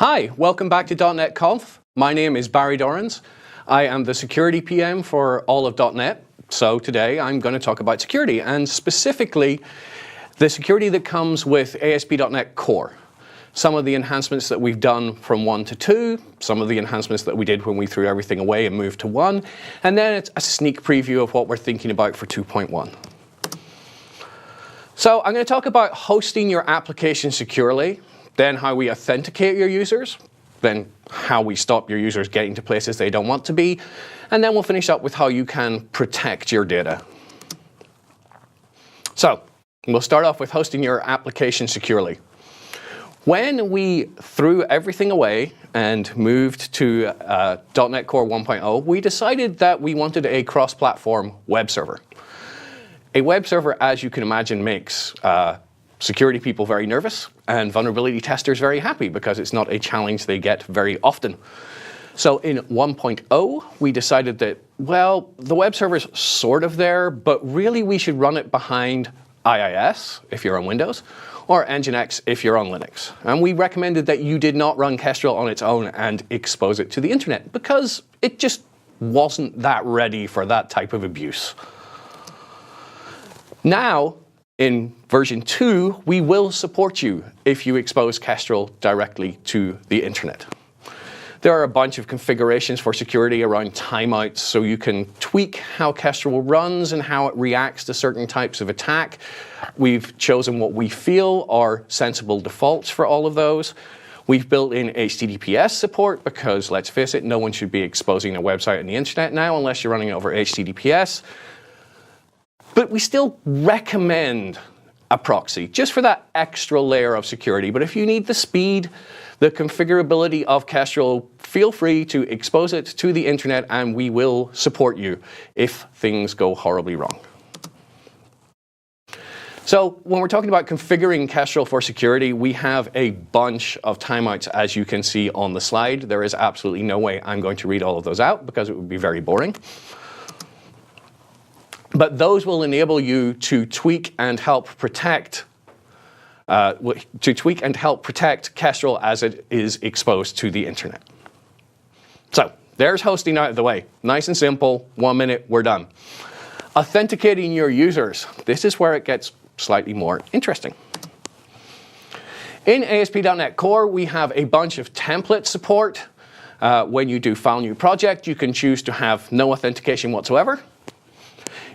Hi, welcome back to .NET Conf. My name is Barry Dorrans. I am the security PM for all of .NET. So today I'm going to talk about security, and specifically the security that comes with ASP.NET Core. Some of the enhancements that we've done from 1 to 2, some of the enhancements that we did when we threw everything away and moved to 1, and then it's a sneak preview of what we're thinking about for 2.1. So I'm going to talk about hosting your application securely, then how we authenticate your users, then how we stop your users getting to places they don't want to be, and then we'll finish up with how you can protect your data. So we'll start off with hosting your application securely. When we threw everything away and moved to .NET Core 1.0, we decided that we wanted a cross-platform web server. A web server, as you can imagine, makes security people very nervous and vulnerability testers very happy because it's not a challenge they get very often. So in 1.0, we decided that, well, the web server's sort of there, but really we should run it behind IIS if you're on Windows, or Nginx if you're on Linux. And we recommended that you did not run Kestrel on its own and expose it to the internet because it just wasn't that ready for that type of abuse. Now, in version 2, we will support you if you expose Kestrel directly to the internet. There are a bunch of configurations for security around timeouts, so you can tweak how Kestrel runs and how it reacts to certain types of attack. We've chosen what we feel are sensible defaults for all of those. We've built in HTTPS support because, let's face it, no one should be exposing a website on the internet now unless you're running over HTTPS. But we still recommend a proxy, just for that extra layer of security. But if you need the speed, the configurability of Kestrel, feel free to expose it to the internet and we will support you if things go horribly wrong. So when we're talking about configuring Kestrel for security, we have a bunch of timeouts, as you can see on the slide. There is absolutely no way I'm going to read all of those out because it would be very boring. But those will enable you to tweak and help protect Kestrel as it is exposed to the internet. So there's hosting out of the way. Nice and simple. 1 minute, we're done. Authenticating your users. This is where it gets slightly more interesting. In ASP.NET Core, we have a bunch of template support. When you do File New Project, you can choose to have no authentication whatsoever.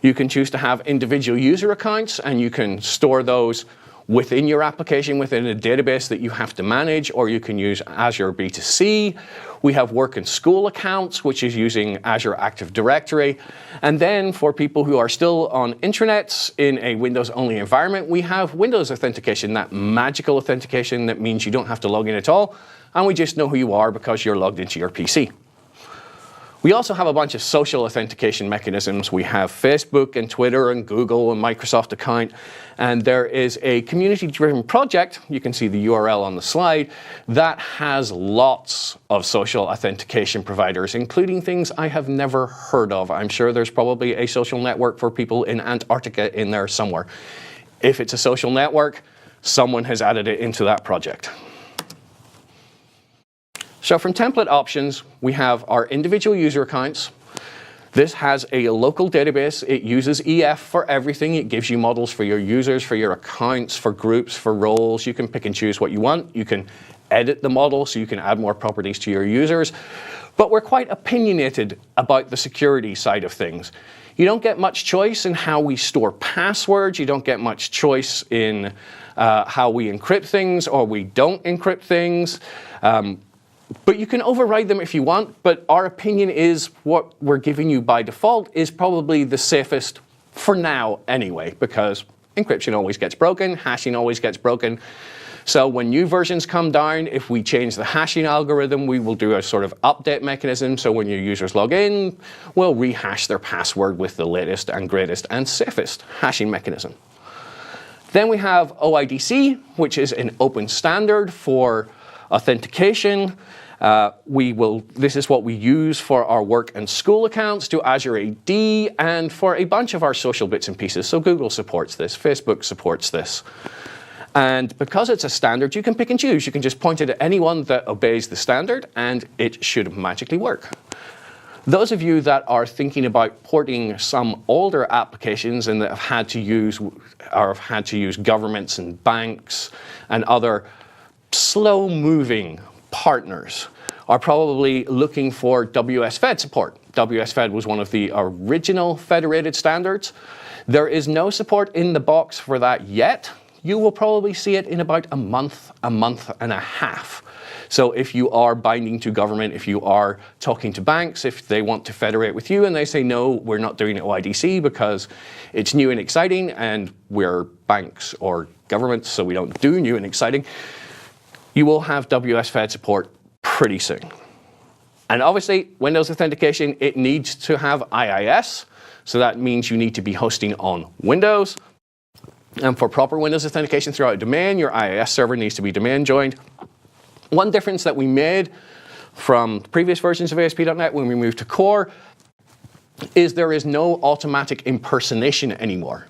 You can choose to have individual user accounts, and you can store those within your application, within a database that you have to manage, or you can use Azure B2C. We have work and school accounts, which is using Azure Active Directory. And then for people who are still on intranets in a Windows-only environment, we have Windows authentication, that magical authentication that means you don't have to log in at all, and we just know who you are because you're logged into your PC. We also have a bunch of social authentication mechanisms. We have Facebook and Twitter and Google and Microsoft account. And there is a community-driven project, you can see the URL on the slide, that has lots of social authentication providers, including things I have never heard of. I'm sure there's probably a social network for people in Antarctica in there somewhere. If it's a social network, someone has added it into that project. So from template options, we have our individual user accounts. This has a local database. It uses EF for everything. It gives you models for your users, for your accounts, for groups, for roles. You can pick and choose what you want. You can edit the model so you can add more properties to your users. But we're quite opinionated about the security side of things. You don't get much choice in how we store passwords. You don't get much choice in how we encrypt things or we don't encrypt things. But you can override them if you want, but our opinion is what we're giving you by default is probably the safest for now anyway, because encryption always gets broken, hashing always gets broken. So when new versions come down, if we change the hashing algorithm, we will do a sort of update mechanism. So when your users log in, we'll rehash their password with the latest and greatest and safest hashing mechanism. Then we have OIDC, which is an open standard for authentication. This is what we use for our work and school accounts, to Azure AD, and for a bunch of our social bits and pieces. So Google supports this, Facebook supports this. And because it's a standard, you can pick and choose. You can just point it at anyone that obeys the standard, and it should magically work. Those of you that are thinking about porting some older applications and that have had to use governments and banks and other slow-moving partners are probably looking for WSFed support. WSFed was one of the original federated standards. There is no support in the box for that yet. You will probably see it in about a month and a half. So if you are binding to government, if you are talking to banks, if they want to federate with you and they say, no, we're not doing OIDC because it's new and exciting and we're banks or governments, so we don't do new and exciting, you will have WSFed support pretty soon. And obviously, Windows authentication, it needs to have IIS. So that means you need to be hosting on Windows. And for proper Windows authentication throughout a domain, your IIS server needs to be domain joined. One difference that we made from previous versions of ASP.NET when we moved to Core is there is no automatic impersonation anymore.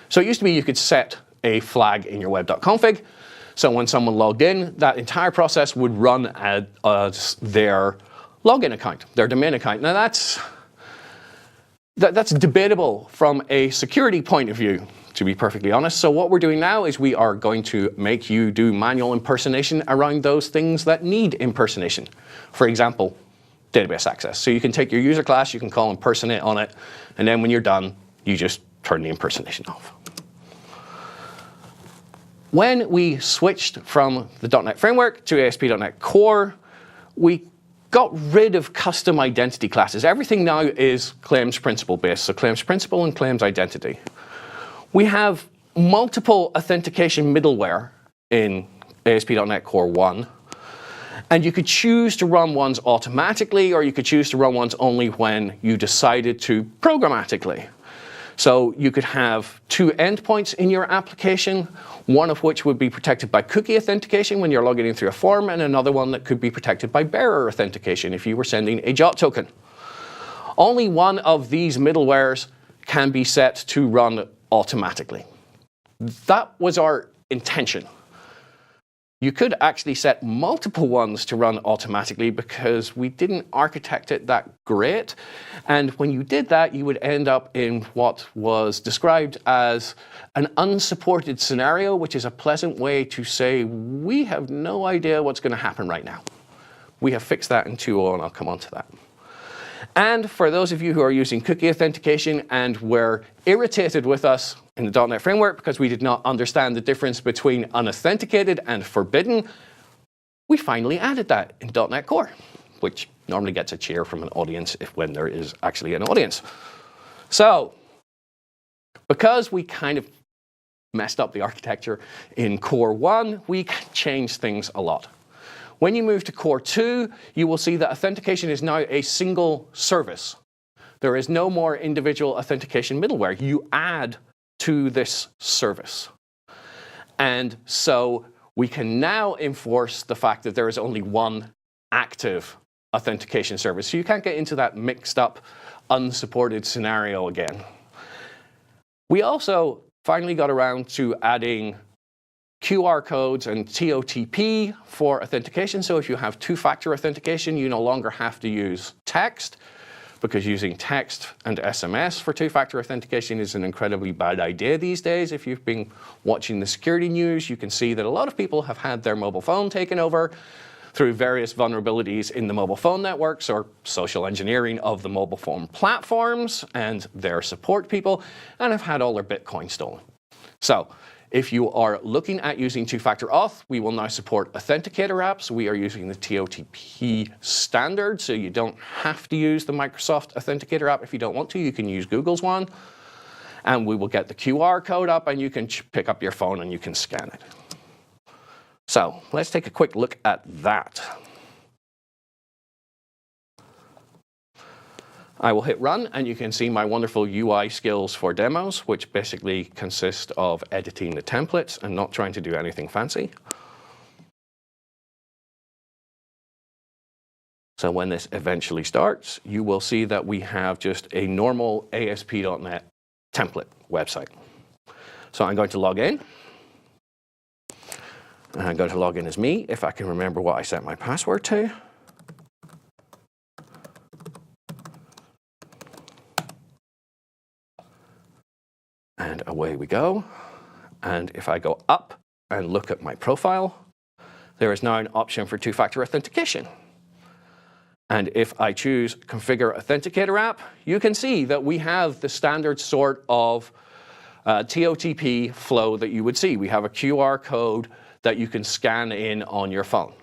So it used to be you could set a flag in your web.config. So when someone logged in, that entire process would run as their login account, their domain account. Now that's debatable from a security point of view, to be perfectly honest. So what we're doing now is we are going to make you do manual impersonation around those things that need impersonation. For example, database access. So you can take your user class, you can call impersonate on it, and then when you're done, you just turn the impersonation off. When we switched from the .NET Framework to ASP.NET Core, we got rid of custom identity classes. Everything now is claims principal based, so claims principal and claims identity. We have multiple authentication middleware in ASP.NET Core 1, and you could choose to run ones automatically, or you could choose to run ones only when you decided to programmatically. So you could have two endpoints in your application, one of which would be protected by cookie authentication when you're logging in through a form, and another one that could be protected by bearer authentication if you were sending a JOT token. Only one of these middlewares can be set to run automatically. That was our intention. You could actually set multiple ones to run automatically because we didn't architect it that great. And when you did that, you would end up in what was described as an unsupported scenario, which is a pleasant way to say, we have no idea what's going to happen right now. We have fixed that in 2.0, and I'll come on to that. And for those of you who are using cookie authentication and were irritated with us in the .NET Framework because we did not understand the difference between unauthenticated and forbidden, we finally added that in .NET Core, which normally gets a cheer from an audience when there is actually an audience. So, because we kind of messed up the architecture in Core 1, we changed things a lot. When you move to Core 2, you will see that authentication is now a single service. There is no more individual authentication middleware. You add to this service. And so we can now enforce the fact that there is only one active authentication service. So you can't get into that mixed up, unsupported scenario again. We also finally got around to adding QR codes and TOTP for authentication. So if you have two-factor authentication, you no longer have to use text, because using text and SMS for two-factor authentication is an incredibly bad idea these days. If you've been watching the security news, you can see that a lot of people have had their mobile phone taken over through various vulnerabilities in the mobile phone networks or social engineering of the mobile phone platforms and their support people, and have had all their Bitcoin stolen. So if you are looking at using two-factor auth, we will now support authenticator apps. We are using the TOTP standard, so you don't have to use the Microsoft Authenticator app if you don't want to. You can use Google's one. And we will get the QR code up, and you can pick up your phone and you can scan it. So let's take a quick look at that. I will hit run, and you can see my wonderful UI skills for demos, which basically consist of editing the templates and not trying to do anything fancy. So when this eventually starts, you will see that we have just a normal ASP.NET template website. So I'm going to log in. And I'm going to log in as me if I can remember what I set my password to. And away we go. And if I go up and look at my profile, there is now an option for two-factor authentication. And if I choose Configure Authenticator App, you can see that we have the standard sort of TOTP flow that you would see. We have a QR code that you can scan in on your phone.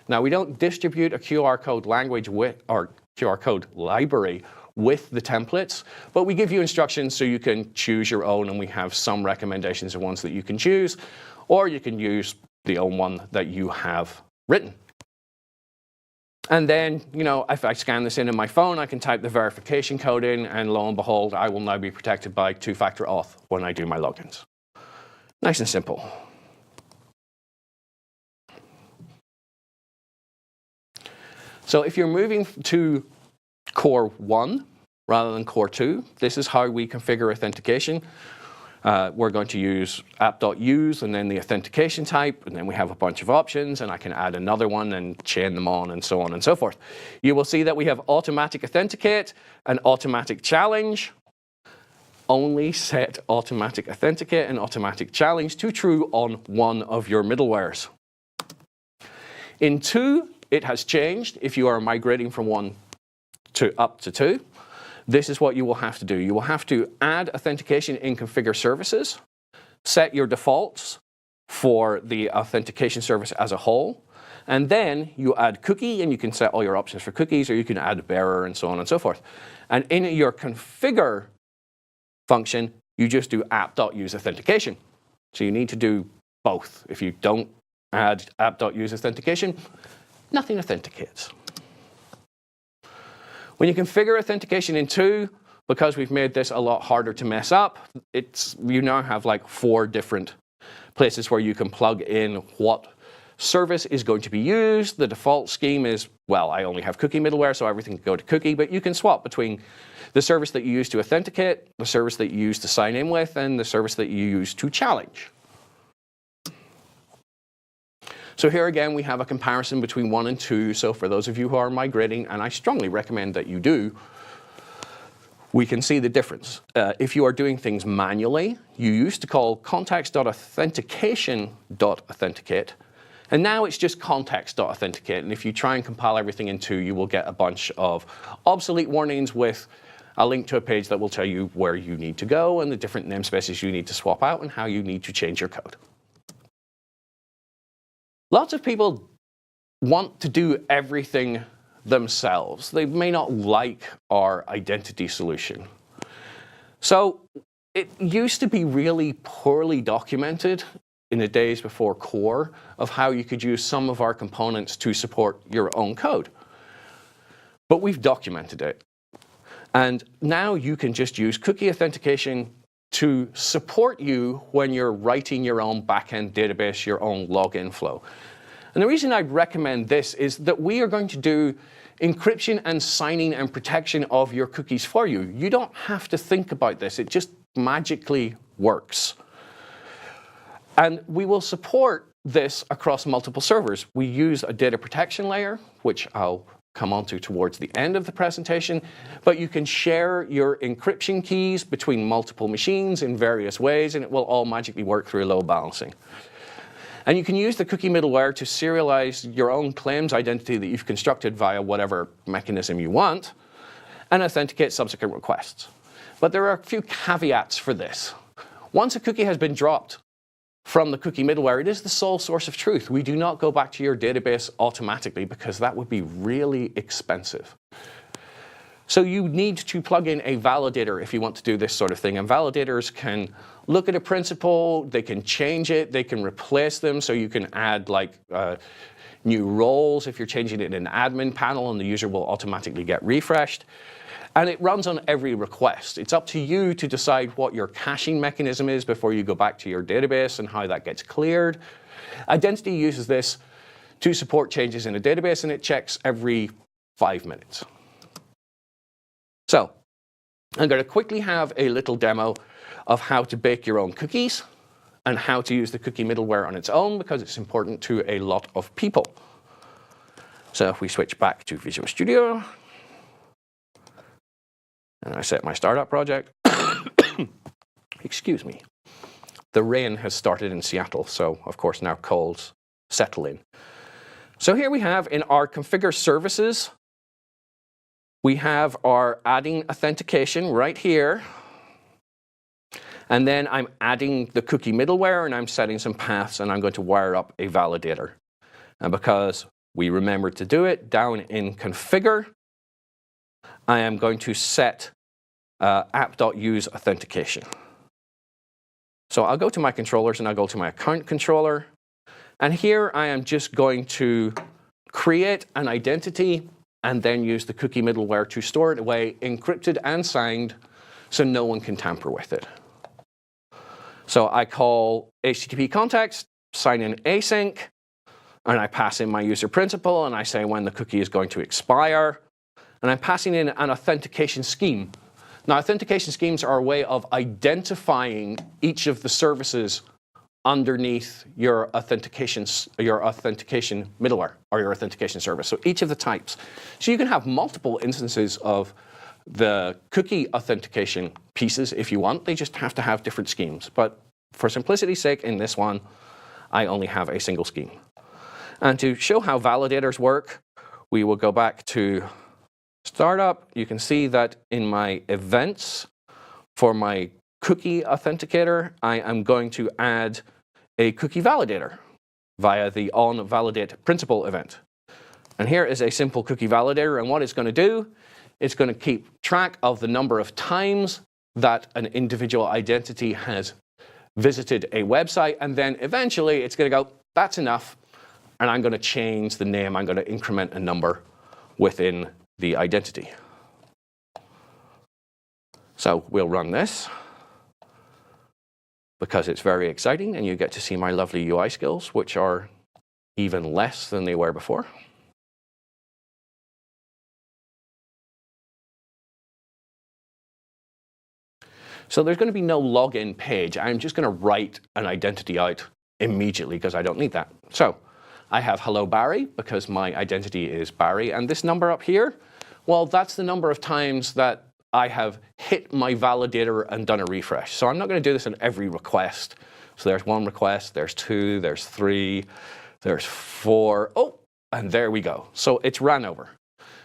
Now, we don't distribute a QR code language with, or QR code library with the templates, but we give you instructions so you can choose your own, and we have some recommendations of ones that you can choose, or you can use the own one that you have written. And then, if I scan this in on my phone, I can type the verification code in, and lo and behold, I will now be protected by two-factor auth when I do my logins. Nice and simple. So if you're moving to Core 1 rather than Core 2, this is how we configure authentication. We're going to use app.use and then the authentication type, and then we have a bunch of options, and I can add another one and chain them on and so on and so forth. You will see that we have automatic authenticate and automatic challenge. Only set automatic authenticate and automatic challenge to true on one of your middlewares. In 2, it has changed. If you are migrating from 1 to up to 2, this is what you will have to do. You will have to add authentication in Configure Services, set your defaults for the authentication service as a whole, and then you add cookie, and you can set all your options for cookies, or you can add bearer and so on and so forth. And in your configure function, you just do app.use authentication. So you need to do both. If you don't add app.use authentication, nothing authenticates. When you configure authentication in 2, because we've made this a lot harder to mess up, you now have like 4 different places where you can plug in what service is going to be used. The default scheme is, well, I only have cookie middleware, so everything can go to cookie, but you can swap between the service that you use to authenticate, the service that you use to sign in with, and the service that you use to challenge. So here again, we have a comparison between 1 and 2. So for those of you who are migrating, and I strongly recommend that you do, we can see the difference. If you are doing things manually, you used to call context.authentication.authenticate, and now it's just context.authenticate. And if you try and compile everything in 2, you will get a bunch of obsolete warnings with a link to a page that will tell you where you need to go and the different namespaces you need to swap out and how you need to change your code. Lots of people want to do everything themselves. They may not like our identity solution. So it used to be really poorly documented in the days before Core of how you could use some of our components to support your own code. But we've documented it. And now you can just use cookie authentication to support you when you're writing your own backend database, your own login flow. And the reason I'd recommend this is that we are going to do encryption and signing and protection of your cookies for you. You don't have to think about this. It just magically works. And we will support this across multiple servers. We use a data protection layer, which I'll come on to towards the end of the presentation, but you can share your encryption keys between multiple machines in various ways, and it will all magically work through load balancing. And you can use the cookie middleware to serialize your own claims identity that you've constructed via whatever mechanism you want, and authenticate subsequent requests. But there are a few caveats for this. Once a cookie has been dropped from the cookie middleware, it is the sole source of truth. We do not go back to your database automatically because that would be really expensive. So you need to plug in a validator if you want to do this sort of thing. And validators can look at a principal, they can change it, they can replace them. So you can add like new roles if you're changing it in an admin panel, and the user will automatically get refreshed. And it runs on every request. It's up to you to decide what your caching mechanism is before you go back to your database and how that gets cleared. Identity uses this to support changes in a database, and it checks every 5 minutes. So I'm going to quickly have a little demo of how to bake your own cookies, and how to use the cookie middleware on its own because it's important to a lot of people. So if we switch back to Visual Studio, and I set my startup project, excuse me, the rain has started in Seattle, so of course now colds settle in. So here we have in our configure services, we have our adding authentication right here. And then I'm adding the cookie middleware and I'm setting some paths and I'm going to wire up a validator. And because we remembered to do it, down in configure, I am going to set app.use authentication. So I'll go to my controllers and I'll go to my account controller. And here I am just going to create an identity and then use the cookie middleware to store it away, encrypted and signed, so no one can tamper with it. So I call HTTP context, sign in async, and I pass in my user principal, and I say when the cookie is going to expire. And I'm passing in an authentication scheme. Now, authentication schemes are a way of identifying each of the services underneath your authentication middleware or your authentication service. So each of the types. So you can have multiple instances of the cookie authentication pieces if you want. They just have to have different schemes. But for simplicity's sake, in this one, I only have a single scheme. And to show how validators work, we will go back to startup. You can see that in my events for my cookie authenticator, I am going to add a cookie validator via the onValidate principal event. And here is a simple cookie validator, and what it's going to do, it's going to keep track of the number of times that an individual identity has visited a website, and then eventually it's going to go, that's enough, and I'm going to change the name, I'm going to increment a number within the identity. So we'll run this because it's very exciting and you get to see my lovely UI skills, which are even less than they were before. So there's going to be no login page. I'm just going to write an identity out immediately because I don't need that. So I have hello Barry because my identity is Barry, and this number up here, well, that's the number of times that I have hit my validator and done a refresh. So I'm not going to do this on every request. So there's one request, there's two, there's three, there's four. Oh, and there we go. So it's ran over.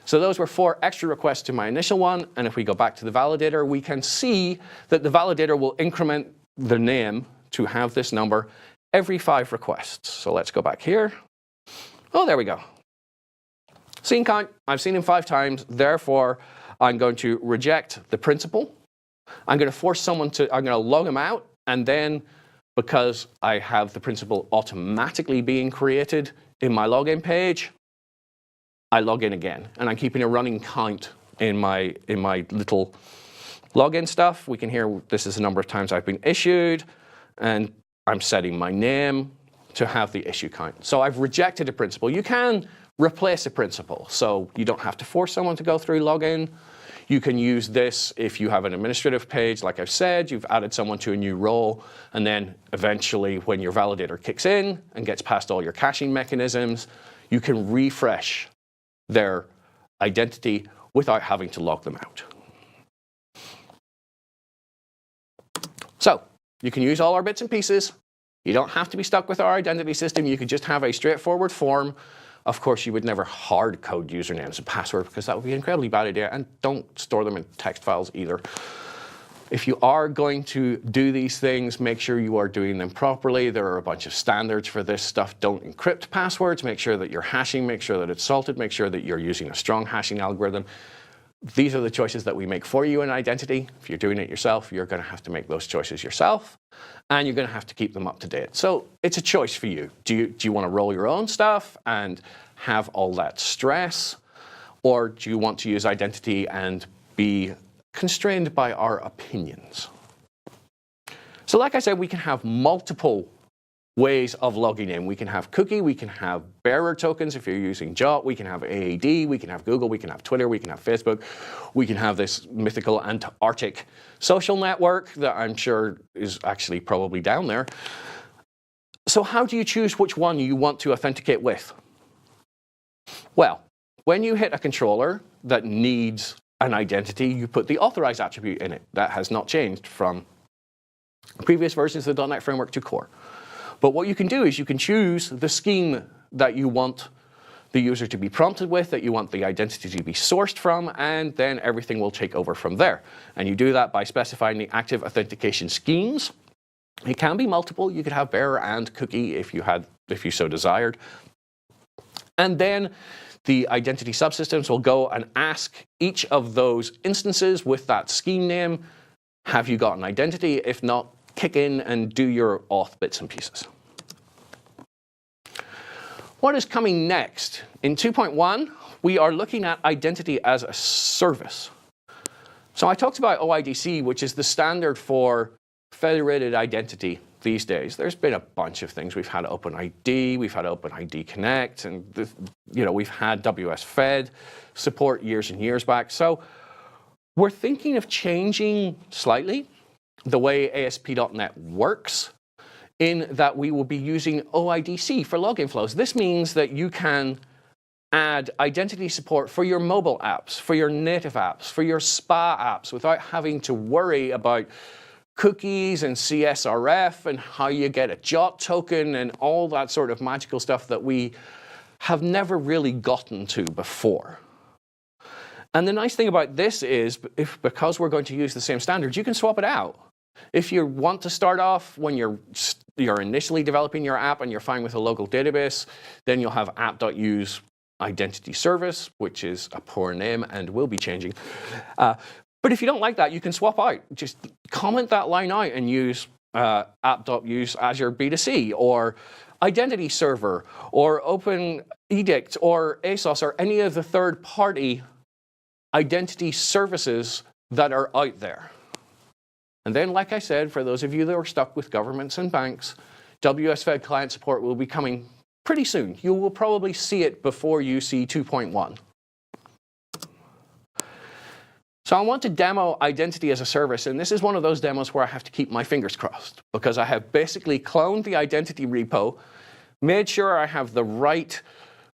So those were 4 extra requests to my initial one. And if we go back to the validator, we can see that the validator will increment the name to have this number every 5 requests. So let's go back here. Oh, there we go. Scene count, I've seen him 5 times. Therefore, I'm going to reject the principal. I'm going to force someone to, I'm going to log him out. And then because I have the principal automatically being created in my login page, I log in again. And I'm keeping a running count in my little login stuff. We can hear this is the number of times I've been issued. And I'm setting my name to have the issue count. So I've rejected a principal. You can replace a principal. So you don't have to force someone to go through login. You can use this if you have an administrative page. Like I've said, you've added someone to a new role. And then eventually when your validator kicks in and gets past all your caching mechanisms, you can refresh their identity without having to log them out. So you can use all our bits and pieces. You don't have to be stuck with our identity system. You could just have a straightforward form. Of course, you would never hard code usernames and passwords because that would be an incredibly bad idea. And don't store them in text files either. If you are going to do these things, make sure you are doing them properly. There are a bunch of standards for this stuff. Don't encrypt passwords. Make sure that you're hashing. Make sure that it's salted. Make sure that you're using a strong hashing algorithm. These are the choices that we make for you in identity. If you're doing it yourself, you're going to have to make those choices yourself. And you're going to have to keep them up to date. So it's a choice for you. Do you want to roll your own stuff and have all that stress? Or do you want to use identity and be constrained by our opinions? So like I said, we can have multiple ways of logging in. We can have cookie, we can have bearer tokens if you're using Jot, we can have AAD, we can have Google, we can have Twitter, we can have Facebook, we can have this mythical Antarctic social network that I'm sure is actually probably down there. So how do you choose which one you want to authenticate with? Well, when you hit a controller that needs an identity, you put the authorize attribute in it. That has not changed from previous versions of the .NET Framework to Core. But what you can do is you can choose the scheme that you want the user to be prompted with, that you want the identity to be sourced from, and then everything will take over from there. And you do that by specifying the active authentication schemes. It can be multiple. You could have bearer and cookie if you so desired. And then the identity subsystems will go and ask each of those instances with that scheme name, have you got an identity? If not, kick in and do your auth bits and pieces. What is coming next? In 2.1, we are looking at identity as a service. So I talked about OIDC, which is the standard for federated identity these days. There's been a bunch of things. We've had OpenID, we've had OpenID Connect, and we've had WS-Fed support years and years back. So we're thinking of changing slightly the way ASP.NET works, in that we will be using OIDC for login flows. This means that you can add identity support for your mobile apps, for your native apps, for your SPA apps, without having to worry about cookies and CSRF and how you get a JOT token and all that sort of magical stuff that we have never really gotten to before. And the nice thing about this is, because we're going to use the same standards, you can swap it out. If you want to start off when you're initially developing your app and you're fine with a local database, then you'll have app.use identity service, which is a poor name and will be changing. But if you don't like that, you can swap out. Just comment that line out and use app.use Azure B2C or Identity Server or Open Edict or ASOS or any of the third-party identity services that are out there. And then, like I said, for those of you that are stuck with governments and banks, WS-Fed client support will be coming pretty soon. You will probably see it before you see 2.1. So I want to demo identity as a service, and this is one of those demos where I have to keep my fingers crossed, because I have basically cloned the identity repo, made sure I have the right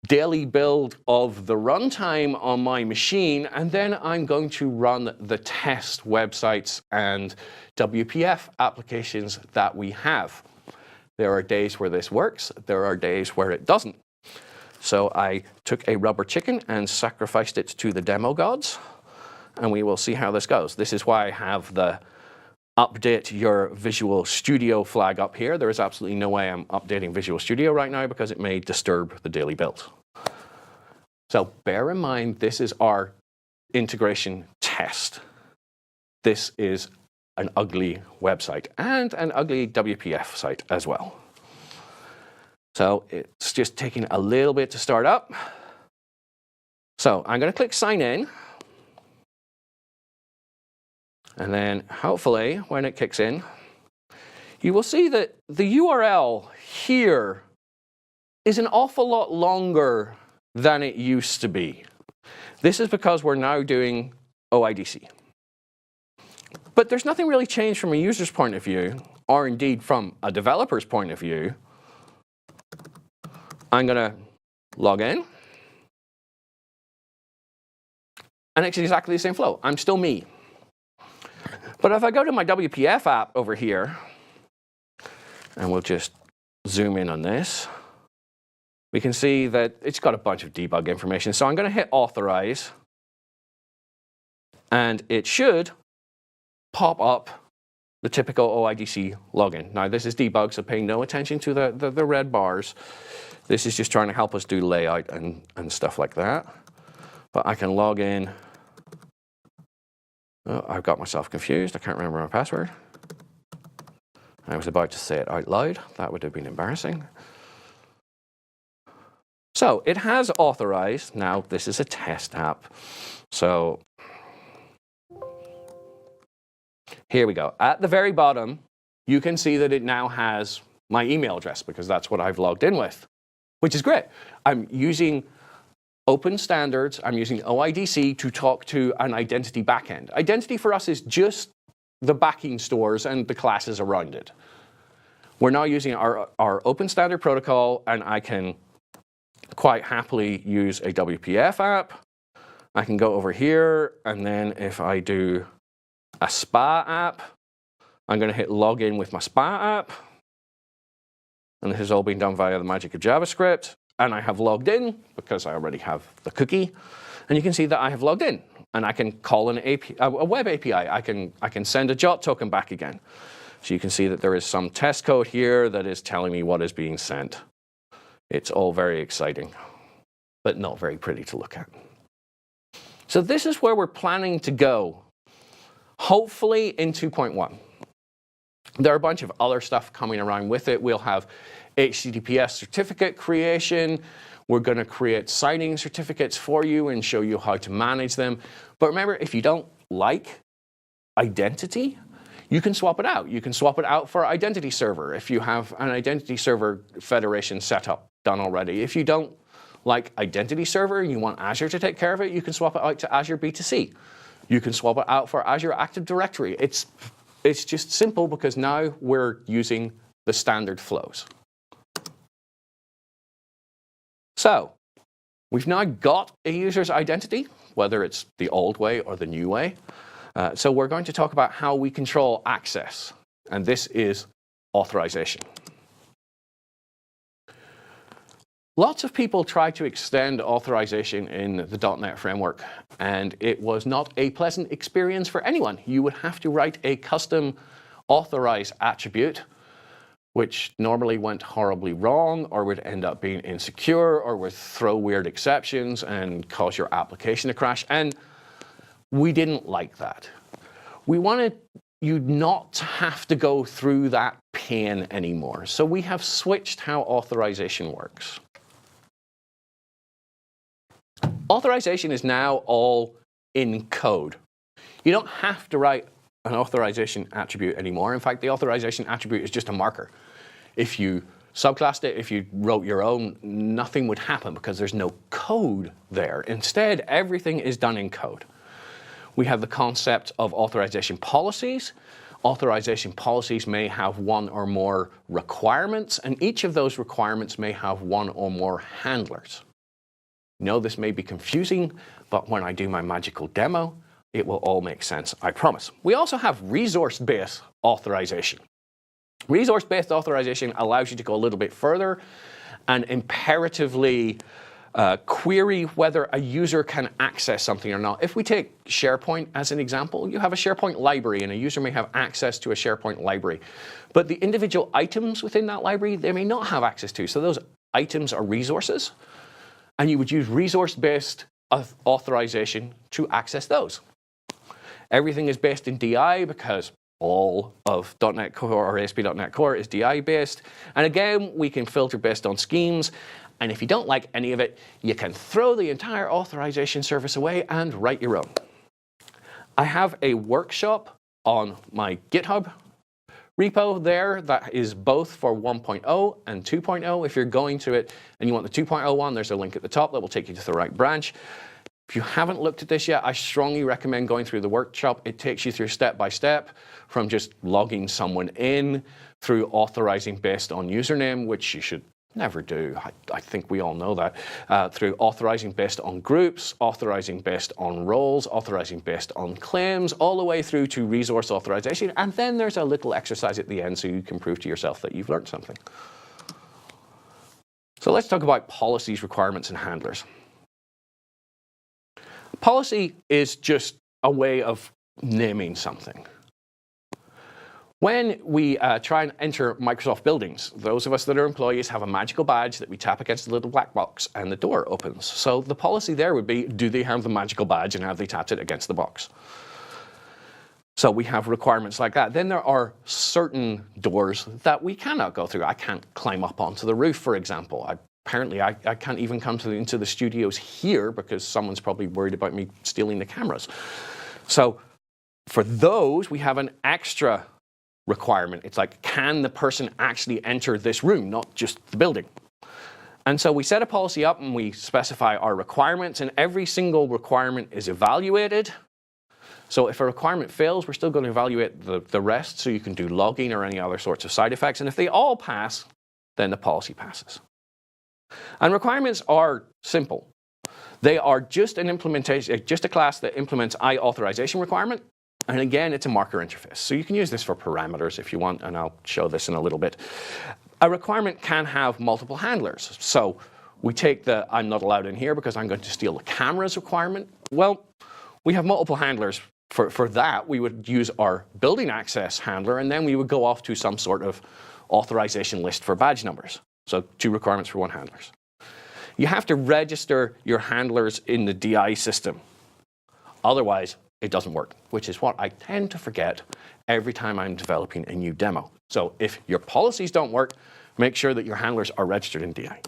daily build of the runtime on my machine, and then I'm going to run the test websites and WPF applications that we have. There are days where this works, there are days where it doesn't. So I took a rubber chicken and sacrificed it to the demo gods, and we will see how this goes. This is why I have the update your Visual Studio flag up here. There is absolutely no way I'm updating Visual Studio right now because it may disturb the daily build. So bear in mind, this is our integration test. This is an ugly website and an ugly WPF site as well. So it's just taking a little bit to start up. So I'm going to click sign in. And then hopefully when it kicks in, you will see that the URL here is an awful lot longer than it used to be. This is because we're now doing OIDC. But there's nothing really changed from a user's point of view, or indeed from a developer's point of view. I'm going to log in. And it's exactly the same flow. I'm still me. But if I go to my WPF app over here, and we'll just zoom in on this, we can see that it's got a bunch of debug information. So I'm going to hit authorize, and it should pop up the typical OIDC login. Now, this is debug, so pay no attention to the red bars. This is just trying to help us do layout and stuff like that. But I can log in. Oh, I've got myself confused. I can't remember my password. I was about to say it out loud. That would have been embarrassing. So it has authorized. Now, this is a test app. So here we go. At the very bottom, you can see that it now has my email address because that's what I've logged in with, which is great. I'm using open standards. I'm using OIDC to talk to an identity backend. Identity for us is just the backing stores and the classes around it. We're now using our open standard protocol, and I can quite happily use a WPF app. I can go over here, and then if I do a SPA app, I'm going to hit login with my SPA app. And this has all been done via the magic of JavaScript. And I have logged in because I already have the cookie. And you can see that I have logged in. And I can call a web API. I can send a JOT token back again. So you can see that there is some test code here that is telling me what is being sent. It's all very exciting, but not very pretty to look at. So this is where we're planning to go, hopefully in 2.1. There are a bunch of other stuff coming around with it. We'll have HTTPS certificate creation. We're going to create signing certificates for you and show you how to manage them. But remember, if you don't like identity, you can swap it out. You can swap it out for identity server if you have an identity server federation setup done already. If you don't like identity server and you want Azure to take care of it, you can swap it out to Azure B2C. You can swap it out for Azure Active Directory. It's just simple because now we're using the standard flows. So we've now got a user's identity, whether it's the old way or the new way. So we're going to talk about how we control access. And this is authorization. Lots of people try to extend authorization in the .NET framework, and it was not a pleasant experience for anyone. You would have to write a custom authorize attribute, which normally went horribly wrong, or would end up being insecure, or would throw weird exceptions and cause your application to crash. And we didn't like that. We wanted you not to have to go through that pain anymore. So we have switched how authorization works. Authorization is now all in code. You don't have to write an authorization attribute anymore. In fact, the authorization attribute is just a marker. If you subclassed it, if you wrote your own, nothing would happen because there's no code there. Instead, everything is done in code. We have the concept of authorization policies. Authorization policies may have one or more requirements, and each of those requirements may have one or more handlers. No, this may be confusing, but when I do my magical demo, it will all make sense, I promise. We also have resource-based authorization. Resource-based authorization allows you to go a little bit further and imperatively query whether a user can access something or not. If we take SharePoint as an example, you have a SharePoint library, and a user may have access to a SharePoint library. But the individual items within that library, they may not have access to. So those items are resources. And you would use resource-based authorization to access those. Everything is based in DI because all of .NET Core or ASP.NET Core is DI-based. And again, we can filter based on schemes. And if you don't like any of it, you can throw the entire authorization service away and write your own. I have a workshop on my GitHub repo there that is both for 1.0 and 2.0. If you're going to it and you want the 2.0 one, there's a link at the top that will take you to the right branch. If you haven't looked at this yet, I strongly recommend going through the workshop. It takes you through step by step from just logging someone in through authorizing based on username, which you should never do. I think we all know that. Through authorizing based on groups, authorizing based on roles, authorizing based on claims, all the way through to resource authorization. And then there's a little exercise at the end so you can prove to yourself that you've learned something. So let's talk about policies, requirements, and handlers. Policy is just a way of naming something. When we try and enter Microsoft buildings, those of us that are employees have a magical badge that we tap against the little black box and the door opens. So the policy there would be, do they have the magical badge and have they tapped it against the box? So we have requirements like that. Then there are certain doors that we cannot go through. I can't climb up onto the roof, for example. Apparently, I can't even come into the studios here because someone's probably worried about me stealing the cameras. So for those, we have an extra requirement. It's like, can the person actually enter this room, not just the building? And so we set a policy up and we specify our requirements, and every single requirement is evaluated. So if a requirement fails, we're still going to evaluate the rest, so you can do logging or any other sorts of side effects. And if they all pass, then the policy passes. And requirements are simple. They are just an implementation, just a class that implements authorization requirement. And again, it's a marker interface. So you can use this for parameters if you want, and I'll show this in a little bit. A requirement can have multiple handlers. So we take the I'm not allowed in here because I'm going to steal the cameras requirement. Well, we have multiple handlers. For that, we would use our building access handler, and then we would go off to some sort of authorization list for badge numbers. So 2 requirements for 1 handlers. You have to register your handlers in the DI system. Otherwise, it doesn't work, which is what I tend to forget every time I'm developing a new demo. So if your policies don't work, make sure that your handlers are registered in DI.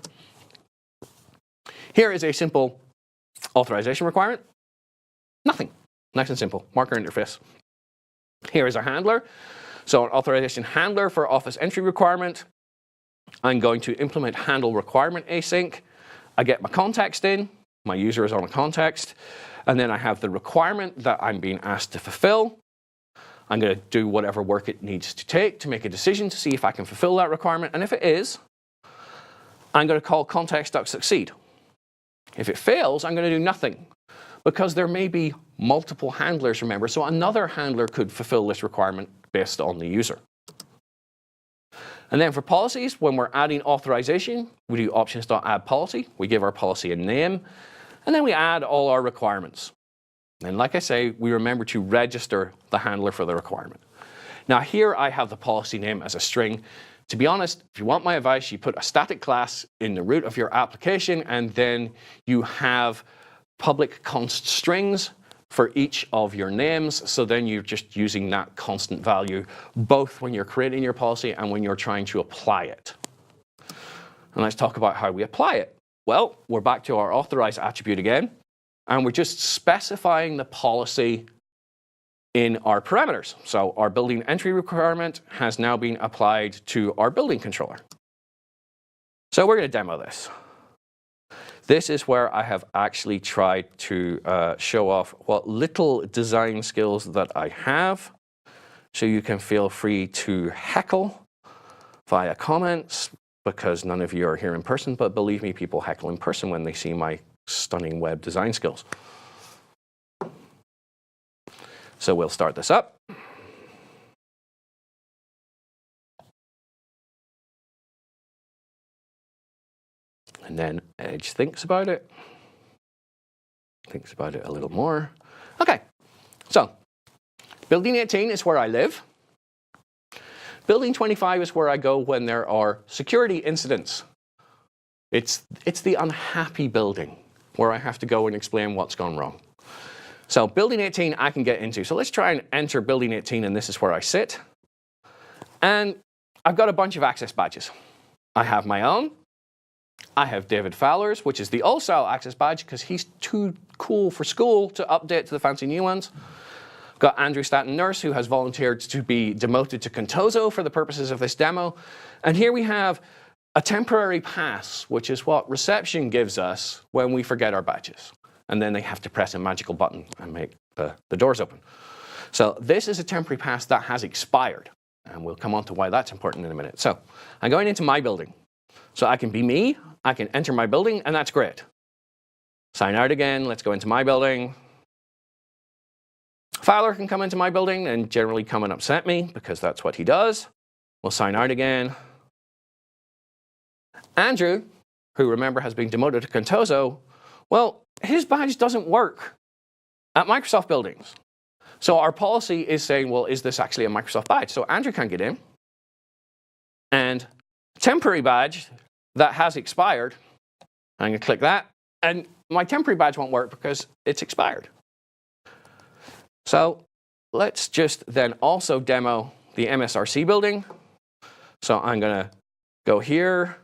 Here is a simple authorization requirement. Nothing. Nice and simple. Marker interface. Here is our handler. So an authorization handler for office entry requirement. I'm going to implement handle requirement async. I get my context in. My user is on a context. And then I have the requirement that I'm being asked to fulfill. I'm going to do whatever work it needs to take to make a decision to see if I can fulfill that requirement. And if it is, I'm going to call context.succeed. If it fails, I'm going to do nothing, because there may be multiple handlers, remember. So another handler could fulfill this requirement based on the user. And then for policies, when we're adding authorization, we do options.addPolicy. We give our policy a name, and then we add all our requirements. And like I say, we remember to register the handler for the requirement. Now here I have the policy name as a string. To be honest, if you want my advice, you put a static class in the root of your application, and then you have public const strings for each of your names. So then you're just using that constant value, both when you're creating your policy and when you're trying to apply it. And let's talk about how we apply it. Well, we're back to our authorize attribute again, and we're just specifying the policy in our parameters. So our building entry requirement has now been applied to our building controller. So we're going to demo this. This is where I have actually tried to show off what little design skills that I have. So you can feel free to heckle via comments, because none of you are here in person, but believe me, people heckle in person when they see my stunning web design skills. So we'll start this up. And then Edge thinks about it a little more. Okay, so building 18 is where I live. Building 25 is where I go when there are security incidents. It's the unhappy building where I have to go and explain what's gone wrong. So building 18 I can get into. So let's try and enter building 18, and this is where I sit. And I've got a bunch of access badges. I have my own. I have David Fowler's, which is the old style access badge because he's too cool for school to update to the fancy new ones. I've got Andrew Stanton Nurse, who has volunteered to be demoted to Contoso for the purposes of this demo. And here we have a temporary pass, which is what reception gives us when we forget our badges. And then they have to press a magical button and make the doors open. So this is a temporary pass that has expired. And we'll come on to why that's important in a minute. So I'm going into my building. So I can be me, I can enter my building, and that's great. Sign out again, let's go into my building. Fowler can come into my building and generally come and upset me, because that's what he does. We'll sign out again. Andrew, who remember has been demoted to Contoso, well, his badge doesn't work at Microsoft buildings. So our policy is saying, well, is this actually a Microsoft badge? So Andrew can't get in. And temporary badge that has expired, I'm going to click that, and my temporary badge won't work because it's expired. So let's just then also demo the MSRC building. So I'm going to go here,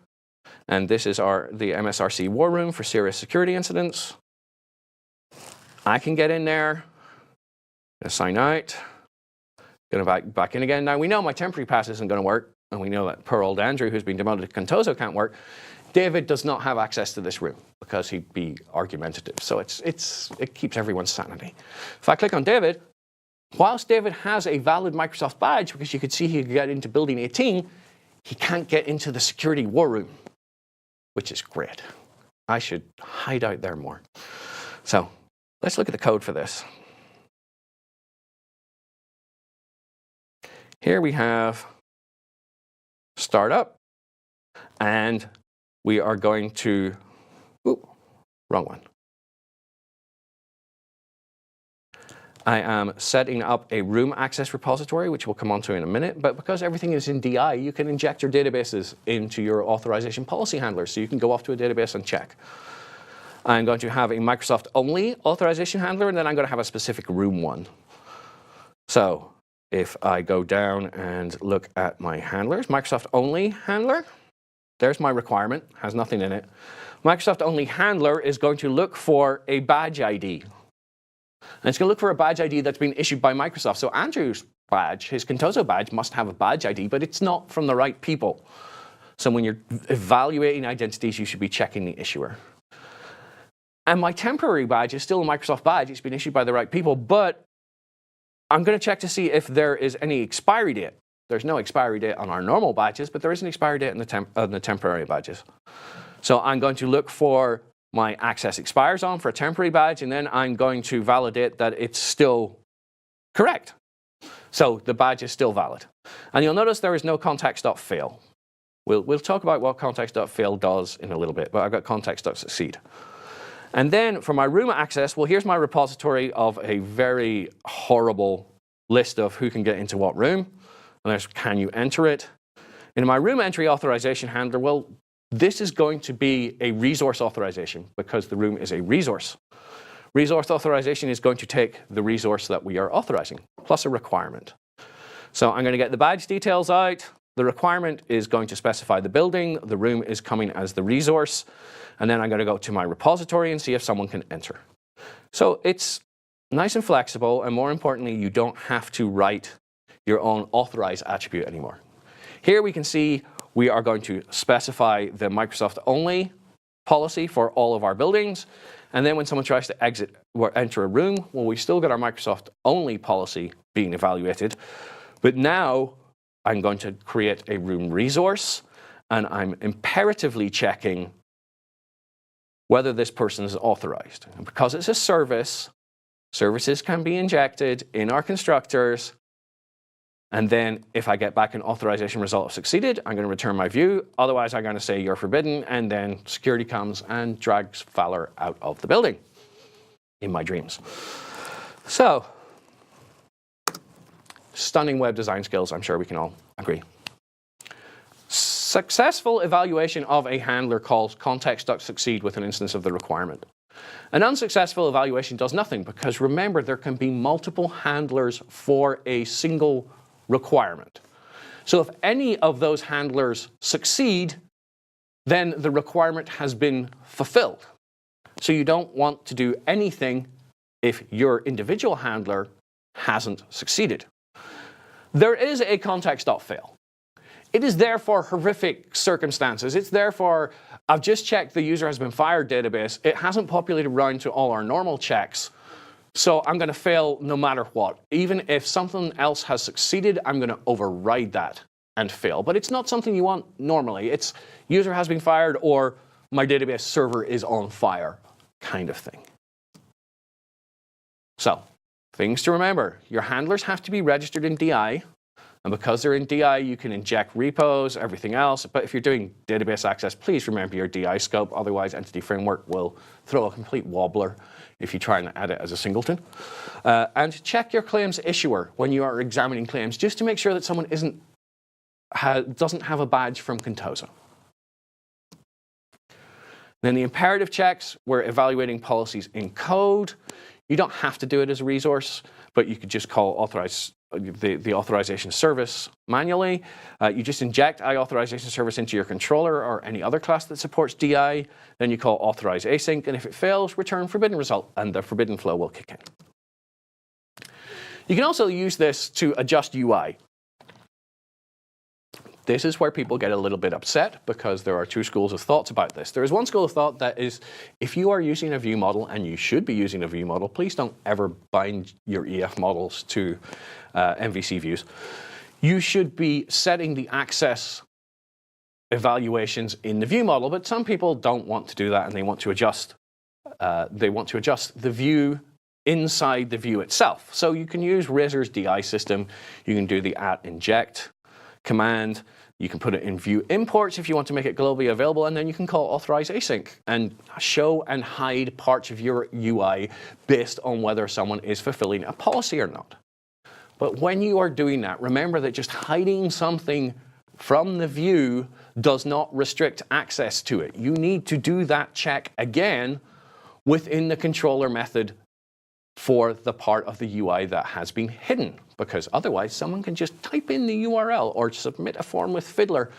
and this is the MSRC war room for serious security incidents. I can get in there, sign out, going to back in again. Now we know my temporary pass isn't going to work, and we know that poor old Andrew, who's been demoted to Contoso, can't work. David does not have access to this room because he'd be argumentative. So it keeps everyone's sanity. If I click on David, whilst David has a valid Microsoft badge, because you could see he could get into building 18, he can't get into the security war room, which is great. I should hide out there more. So let's look at the code for this. Here we have startup, and we are going to, wrong one. I am setting up a room access repository, which we'll come on to in a minute, but because everything is in DI, you can inject your databases into your authorization policy handler, so you can go off to a database and check. I'm going to have a Microsoft-only authorization handler, and then I'm going to have a specific room one. So if I go down and look at my handlers, Microsoft-only handler, there's my requirement, has nothing in it. Microsoft-only handler is going to look for a badge ID. And it's going to look for a badge ID that's been issued by Microsoft. So Andrew's badge, his Contoso badge, must have a badge ID, but it's not from the right people. So when you're evaluating identities, you should be checking the issuer. And my temporary badge is still a Microsoft badge. It's been issued by the right people, but I'm going to check to see if there is any expiry date. There's no expiry date on our normal badges, but there is an expiry date on the temporary badges. So I'm going to look for my access expires on for a temporary badge, and then I'm going to validate that it's still correct. So the badge is still valid. And you'll notice there is no context.fail. We'll talk about what context.fail does in a little bit, but I've got context.succeed. And then for my room access, well, here's my repository of a very horrible list of who can get into what room. And there's can you enter it. In my room entry authorization handler, well, this is going to be a resource authorization because the room is a resource. Resource authorization is going to take the resource that we are authorizing, plus a requirement. So I'm going to get the badge details out. The requirement is going to specify the building. The room is coming as the resource. And then I'm going to go to my repository and see if someone can enter. So it's nice and flexible, and more importantly, you don't have to write your own authorize attribute anymore. Here we can see we are going to specify the Microsoft-only policy for all of our buildings. And then when someone tries to exit or enter a room, well, we still got our Microsoft-only policy being evaluated. But now I'm going to create a room resource, and I'm imperatively checking whether this person is authorized. And because it's a service, services can be injected in our constructors. And then if I get back an authorization result of succeeded, I'm going to return my view. Otherwise, I'm going to say you're forbidden. And then security comes and drags Fowler out of the building in my dreams. So stunning web design skills, I'm sure we can all agree. Successful evaluation of a handler calls context.succeed with an instance of the requirement. An unsuccessful evaluation does nothing because remember, there can be multiple handlers for a single requirement. So if any of those handlers succeed, then the requirement has been fulfilled. So you don't want to do anything if your individual handler hasn't succeeded. There is a context.fail. It is there for horrific circumstances. It's there for, I've just checked the user has been fired database. It hasn't populated around to all our normal checks. So I'm going to fail no matter what. Even if something else has succeeded, I'm going to override that and fail. But it's not something you want normally. It's user has been fired or my database server is on fire kind of thing. So things to remember. Your handlers have to be registered in DI. And because they're in DI, you can inject repos, everything else. But if you're doing database access, please remember your DI scope. Otherwise, Entity Framework will throw a complete wobbler if you try and add it as a singleton. And check your claims issuer when you are examining claims, just to make sure that someone doesn't have a badge from Contoso. Then the imperative checks, we're evaluating policies in code. You don't have to do it as a resource, but you could just call the authorization service manually. You just inject iAuthorizationService service into your controller or any other class that supports DI. Then you call authorize async, and if it fails, return forbidden result, and the forbidden flow will kick in. You can also use this to adjust UI. This is where people get a little bit upset because there are two schools of thoughts about this. There is one school of thought that is, if you are using a view model, and you should be using a view model, please don't ever bind your EF models to MVC views. You should be setting the access evaluations in the view model, but some people don't want to do that, and they want to adjust. The view inside the view itself. So you can use Razor's DI system. You can do the @inject command. You can put it in view imports if you want to make it globally available, and then you can call authorize async and show and hide parts of your UI based on whether someone is fulfilling a policy or not. But when you are doing that, remember that just hiding something from the view does not restrict access to it. You need to do that check again within the controller method for the part of the UI that has been hidden, because otherwise someone can just type in the URL or submit a form with Fiddler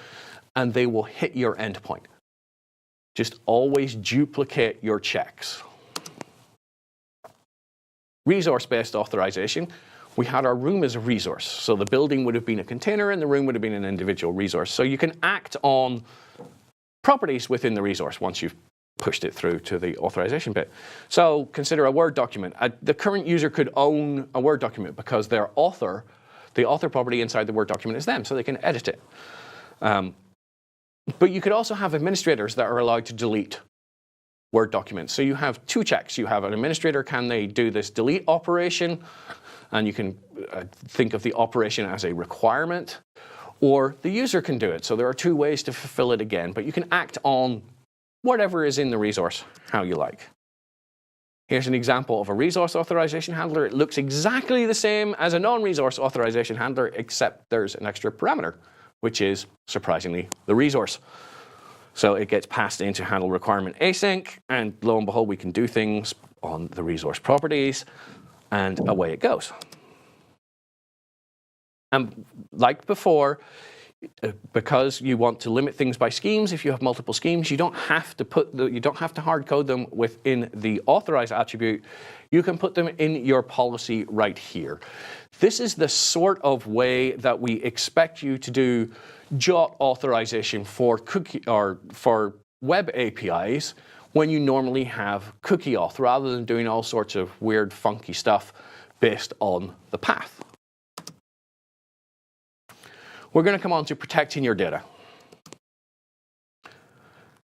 and they will hit your endpoint. Just always duplicate your checks. Resource-based authorization. We had our room as a resource. So the building would have been a container and the room would have been an individual resource. So you can act on properties within the resource once you've pushed it through to the authorization bit. So consider a Word document. The current user could own a Word document because their author, the author property inside the Word document is them, so they can edit it. But you could also have administrators that are allowed to delete Word documents. So you have two checks. You have an administrator, can they do this delete operation? And you can think of the operation as a requirement, or the user can do it. So there are two ways to fulfill it again, but you can act on whatever is in the resource, how you like. Here's an example of a resource authorization handler. It looks exactly the same as a non-resource authorization handler, except there's an extra parameter, which is, surprisingly, the resource. So it gets passed into handle requirement async, and lo and behold, we can do things on the resource properties, and away it goes. And like before, because you want to limit things by schemes, if you have multiple schemes, you don't have to hard code them within the authorize attribute. You can put them in your policy right here. This is the sort of way that we expect you to do JOT authorization for cookie or for web APIs when you normally have cookie auth, rather than doing all sorts of weird, funky stuff based on the path. We're going to come on to protecting your data.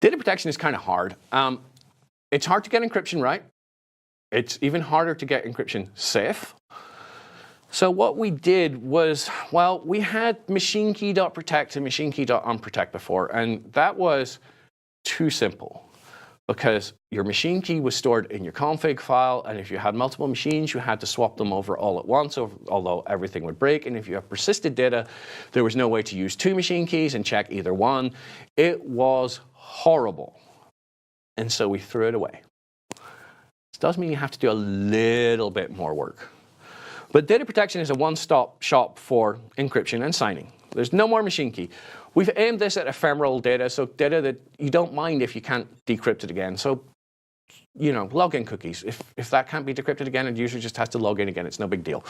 Data protection is kind of hard. It's hard to get encryption right. It's even harder to get encryption safe. So what we did was, well, we had machine key.protect and machine key.unprotect before, and that was too simple, because your machine key was stored in your config file, and if you had multiple machines, you had to swap them over all at once, although everything would break. And if you have persisted data, there was no way to use two machine keys and check either one. It was horrible. And so we threw it away. This does mean you have to do a little bit more work. But data protection is a one-stop shop for encryption and signing. There's no more machine key. We've aimed this at ephemeral data, so data that you don't mind if you can't decrypt it again. So, you know, login cookies. If that can't be decrypted again, and the user just has to log in again, it's no big deal.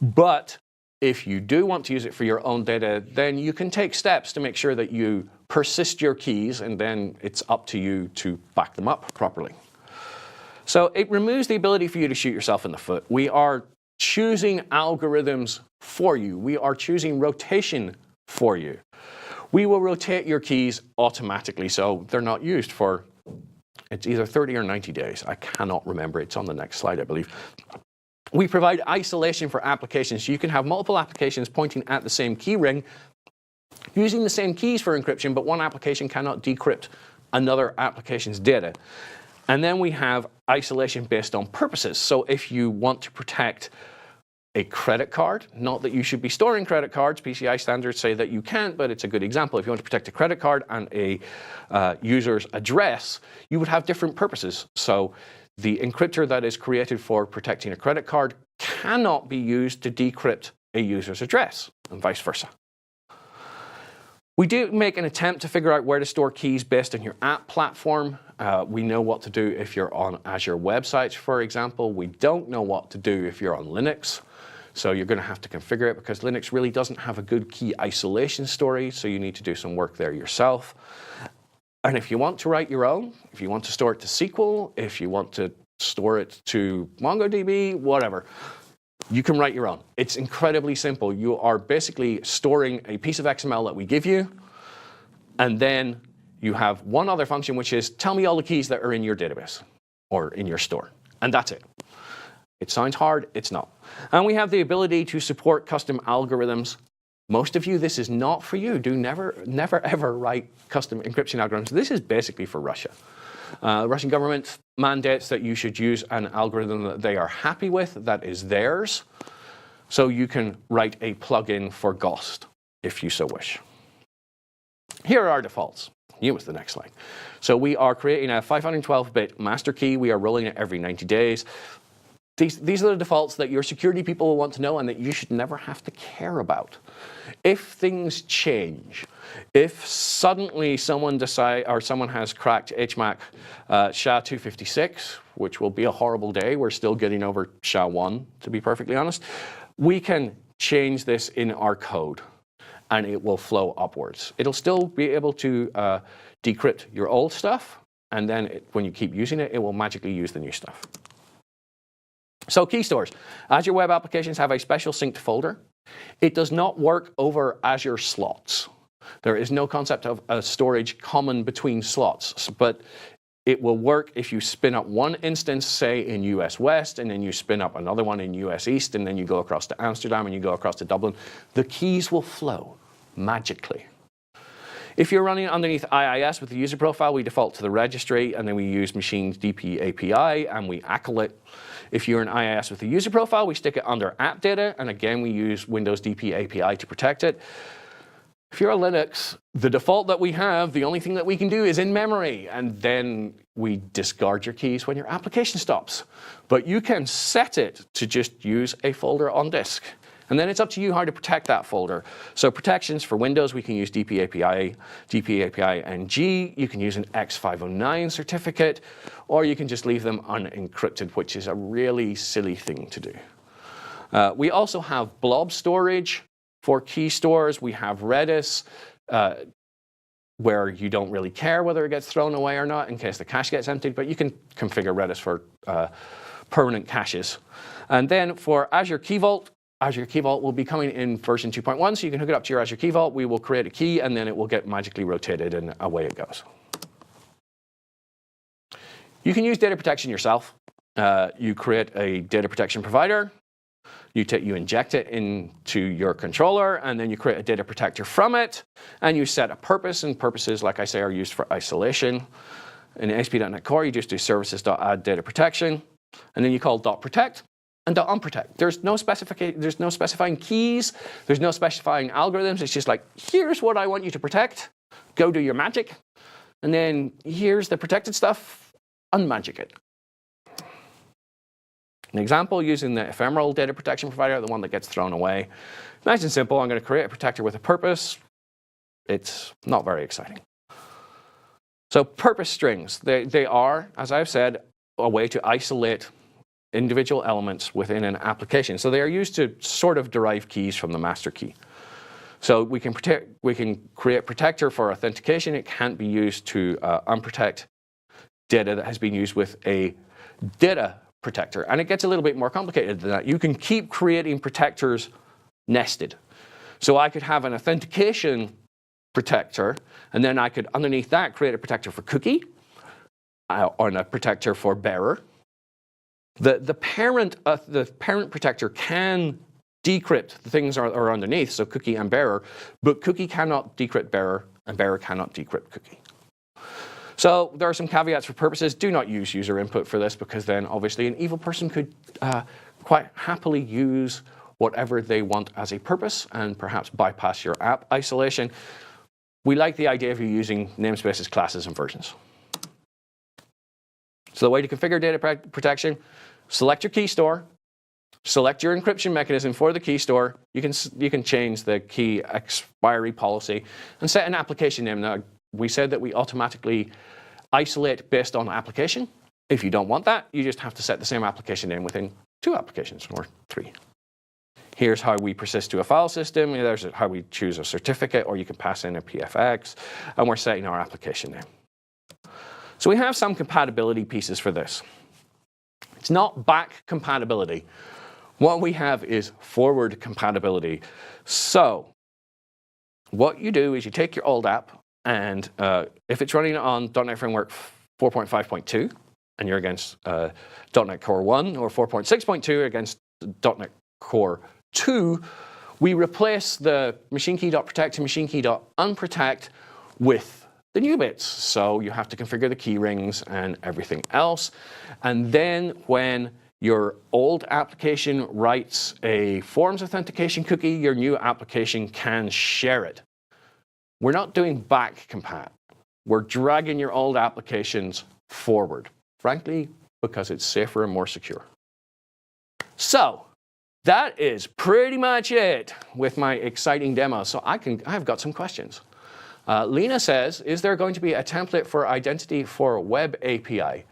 But if you do want to use it for your own data, then you can take steps to make sure that you persist your keys, and then it's up to you to back them up properly. So it removes the ability for you to shoot yourself in the foot. We are choosing algorithms for you. We are choosing rotation for you. We will rotate your keys automatically, so they're not used for, it's either 30 or 90 days. I cannot remember. It's on the next slide, I believe. We provide isolation for applications. So you can have multiple applications pointing at the same key ring, using the same keys for encryption, but one application cannot decrypt another application's data. And then we have isolation based on purposes. So if you want to protect a credit card, not that you should be storing credit cards, PCI standards say that you can't, but it's a good example. If you want to protect a credit card and a user's address, you would have different purposes. So the encryptor that is created for protecting a credit card cannot be used to decrypt a user's address, and vice versa. We do make an attempt to figure out where to store keys based on your app platform. We know what to do if you're on Azure websites, for example. We don't know what to do if you're on Linux. So you're going to have to configure it because Linux really doesn't have a good key isolation story, so you need to do some work there yourself. And if you want to write your own, if you want to store it to SQL, if you want to store it to MongoDB, whatever, you can write your own. It's incredibly simple. You are basically storing a piece of XML that we give you, and then you have one other function, which is tell me all the keys that are in your database or in your store. And that's it. It sounds hard, it's not. And we have the ability to support custom algorithms. Most of you, this is not for you. Do never ever write custom encryption algorithms. This is basically for Russia. The Russian government mandates that you should use an algorithm that they are happy with, that is theirs. So you can write a plugin for Ghost if you so wish. Here are our defaults. Here was the next slide. So we are creating a 512-bit master key. We are rolling it every 90 days. These are the defaults that your security people will want to know and that you should never have to care about. If things change, if suddenly someone has cracked HMAC SHA-256, which will be a horrible day, we're still getting over SHA-1, to be perfectly honest, we can change this in our code and it will flow upwards. It'll still be able to decrypt your old stuff, and then when you keep using it, it will magically use the new stuff. So key stores. Azure Web Applications have a special synced folder. It does not work over Azure slots. There is no concept of a storage common between slots, but it will work if you spin up one instance, say in US West, and then you spin up another one in US East, and then you go across to Amsterdam and you go across to Dublin. The keys will flow magically. If you're running underneath IIS with the user profile, we default to the registry, and then we use Machines DP API, and we ACL it. If you're in IIS with the user profile, we stick it under app data, and again, we use Windows DP API to protect it. If you're a Linux, the default that we have, the only thing that we can do is in memory, and then we discard your keys when your application stops. But you can set it to just use a folder on disk. And then it's up to you how to protect that folder. So protections for Windows, we can use DP API NG. You can use an X509 certificate, or you can just leave them unencrypted, which is a really silly thing to do. We also have blob storage for key stores. We have Redis, where you don't really care whether it gets thrown away or not in case the cache gets emptied, but you can configure Redis for permanent caches. And then for Azure Key Vault will be coming in version 2.1, so you can hook it up to your Azure Key Vault. We will create a key, and then it will get magically rotated, and away it goes. You can use data protection yourself. You create a data protection provider. You inject it into your controller, and then you create a data protector from it, and you set a purpose, and purposes, like I say, are used for isolation. In ASP.NET Core, you just do services.add data protection, and then you call .protect and .unprotect. There's no specifying keys, there's no specifying algorithms. It's just like, here's what I want you to protect, go do your magic, and then here's the protected stuff, unmagic it. An example using the ephemeral data protection provider, the one that gets thrown away. Nice and simple. I'm going to create a protector with a purpose. It's not very exciting. So purpose strings, they are, as I've said, a way to isolate individual elements within an application. So they are used to sort of derive keys from the master key. So we can create protector for authentication. It can't be used to unprotect data that has been used with a data protector. And it gets a little bit more complicated than that. You can keep creating protectors nested. So I could have an authentication protector, and then I could, underneath that, create a protector for cookie, or a protector for bearer. The parent protector can decrypt the things that are underneath, so cookie and bearer, but cookie cannot decrypt bearer, and bearer cannot decrypt cookie. So there are some caveats for purposes. Do not use user input for this, because then obviously an evil person could quite happily use whatever they want as a purpose and perhaps bypass your app isolation. We like the idea of you using namespaces, classes, and versions. So the way to configure data protection, select your key store, select your encryption mechanism for the key store. You can change the key expiry policy and set an application name. Now, we said that we automatically isolate based on application. If you don't want that, you just have to set the same application name within 2 applications or 3. Here's how we persist to a file system. There's how we choose a certificate, or you can pass in a PFX, and we're setting our application name. So we have some compatibility pieces for this. It's not back compatibility. What we have is forward compatibility. So what you do is you take your old app, and if it's running on .NET Framework 4.5.2, and you're against .NET Core 1, or 4.6.2 against .NET Core 2, we replace the machine key.protect and machine key.unprotect with the new bits. So you have to configure the key rings and everything else. And then when your old application writes a forms authentication cookie, your new application can share it. We're not doing back compat. We're dragging your old applications forward, frankly, because it's safer and more secure. So that is pretty much it with my exciting demo. So I've got some questions. Lena says, is there going to be a template for identity for web API?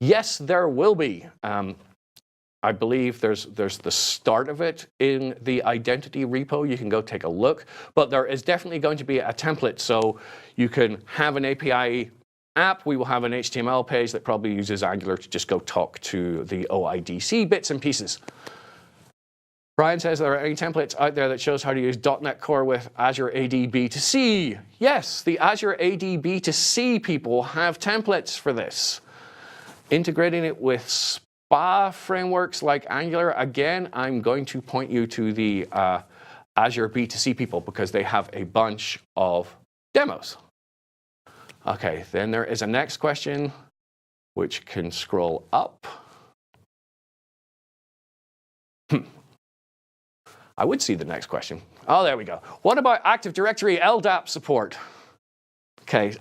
Yes, there will be. I believe there's the start of it in the identity repo. You can go take a look. But there is definitely going to be a template. So you can have an API app. We will have an HTML page that probably uses Angular to just go talk to the OIDC bits and pieces. Brian says, are there any templates out there that shows how to use .NET Core with Azure AD B2C? Yes, the Azure AD B2C people have templates for this. Integrating it with SPA frameworks like Angular, again, I'm going to point you to the Azure B2C people because they have a bunch of demos. Okay, then there is a next question, which can scroll up. I would see the next question. Oh, there we go. What about Active Directory LDAP support? Okay.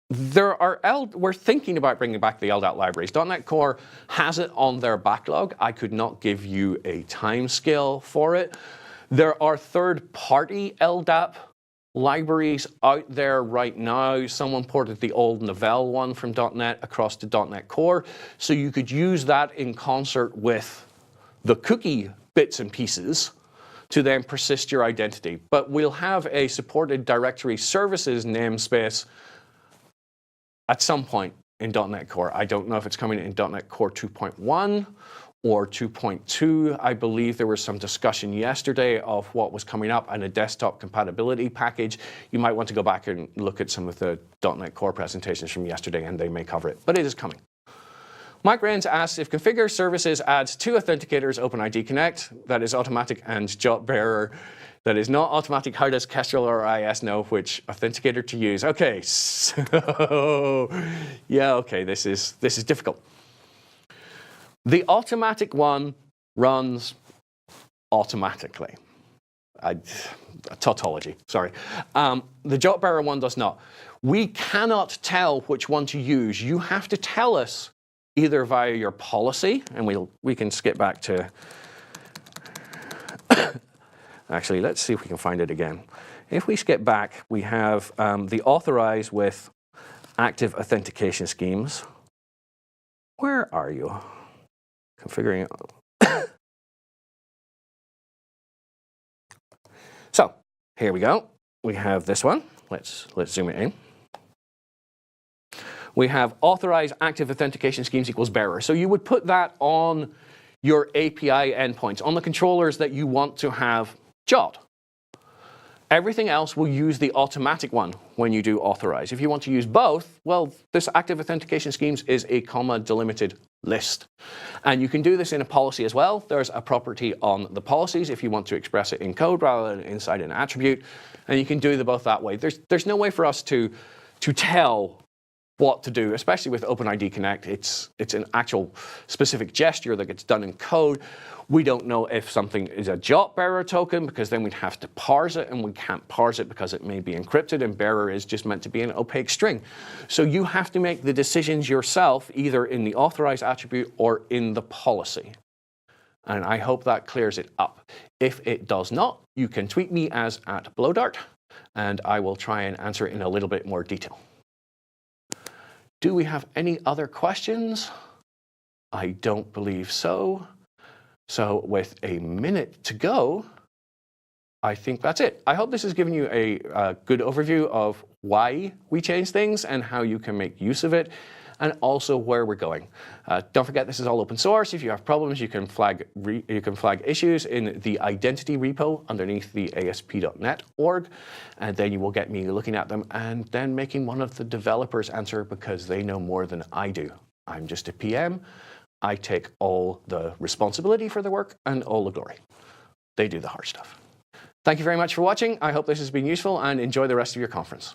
We're thinking about bringing back the LDAP libraries. .NET Core has it on their backlog. I could not give you a time scale for it. There are third-party LDAP libraries out there right now. Someone ported the old Novell one from .NET across to .NET Core. So you could use that in concert with the cookie bits and pieces to then persist your identity. But we'll have a supported directory services namespace at some point in .NET Core. I don't know if it's coming in .NET Core 2.1 or 2.2. I believe there was some discussion yesterday of what was coming up and a desktop compatibility package. You might want to go back and look at some of the .NET Core presentations from yesterday, and they may cover it. But it is coming. Mike Renz asks, if Configure Services adds 2 authenticators, OpenID Connect, that is automatic, and JotBearer, that is not automatic, how does Kestrel or IS know which authenticator to use? Okay, so, yeah, okay, this is difficult. The automatic one runs automatically. Tautology, sorry. The JotBearer one does not. We cannot tell which one to use. You have to tell us either via your policy, and we can skip back to, actually, let's see if we can find it again. If we skip back, we have the authorize with active authentication schemes. Where are you? Configuring it. So here we go. We have this one. Let's zoom it in. We have authorize active authentication schemes equals bearer. So you would put that on your API endpoints, on the controllers that you want to have Jot. Everything else will use the automatic one when you do authorize. If you want to use both, well, this active authentication schemes is a comma delimited list. And you can do this in a policy as well. There's a property on the policies if you want to express it in code rather than inside an attribute. And you can do them both that way. There's no way for us to tell what to do, especially with OpenID Connect. It's an actual specific gesture that gets done in code. We don't know if something is a Jot bearer token because then we'd have to parse it, and we can't parse it because it may be encrypted, and bearer is just meant to be an opaque string. So you have to make the decisions yourself, either in the authorize attribute or in the policy. And I hope that clears it up. If it does not, you can tweet me as @blowdart, and I will try and answer it in a little bit more detail. Do we have any other questions? I don't believe so. So with a minute to go, I think that's it. I hope this has given you a good overview of why we change things and how you can make use of it, and also where we're going. Don't forget, this is all open source. If you have problems, you can flag issues in the identity repo underneath the ASP.NET org, and then you will get me looking at them and then making one of the developers answer, because they know more than I do. I'm just a PM. I take all the responsibility for the work and all the glory. They do the hard stuff. Thank you very much for watching. I hope this has been useful, and enjoy the rest of your conference.